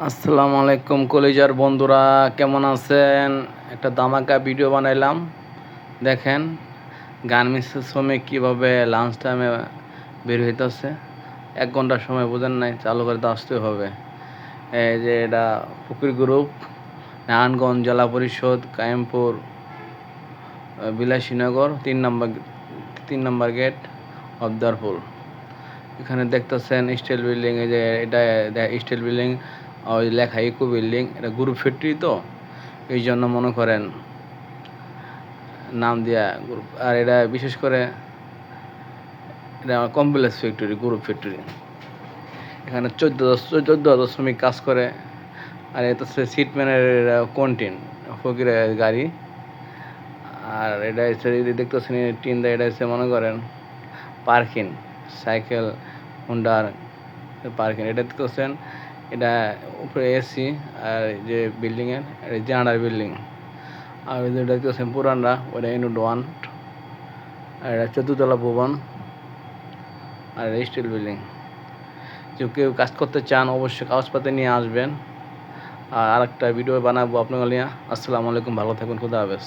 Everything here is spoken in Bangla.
আসসালামু আলাইকুম কলিজার বন্ধুরা, কেমন আছেন? একটা ধামাকা ভিডিও বানাইলাম। দেখেন গার্মেন্টসের শ্রমিক কীভাবে লাঞ্চ টাইমে বের হইতেছে। 1 ঘন্টার সময় বোঝেন নাই, চালু করে তো আসতে হবে। এই যে এটা ফকির গ্রুপ, নারায়ণগঞ্জ জেলা পরিষদ, কায়েমপুর, বিলাসীনগর, 3 নম্বর গেট, অবদারপুর। এখানে দেখতেছেন স্টিল বিল্ডিং। এই যে এটা স্টিল বিল্ডিং, ওই লেখা ইকো বিল্ডিং। এটা গ্রুপ ফ্যাক্টরি, তো এই জন্য মনে করেন নাম দিয়া গ্রুপ। আর এটা বিশেষ করে এটা কমপ্লেক্স ফ্যাক্টরি, গ্রুপ ফ্যাক্টরি। এখানে 14,000 শ্রমিক কাজ করে। আর এটা হচ্ছে সিটম্যানের কন্টিন ফকিরের গাড়ি। আর এটা হচ্ছে দেখতেছেন টিন দেয়, এটা হচ্ছে মনে করেন পার্কিং, সাইকেল হুন্ডার পার্কিং। এটা দেখতেছেন, এটা উপরে এসি। আর যে বিল্ডিংয়ের এটা জেনারেল বিল্ডিং। আর ওই যে দেখতেছেন পুরানরা, ওটা ইউনিট 1। আর এটা 14তলা ভবন। আর স্টিল বিল্ডিং। কেউ কাজ করতে চান অবশ্যই কাগজপত্র নিয়ে আসবেন। আর আরেকটা ভিডিও বানাবো আপনাদের নিয়ে। আসসালামু আলাইকুম, ভালো থাকুন, খুদা হাফেজ।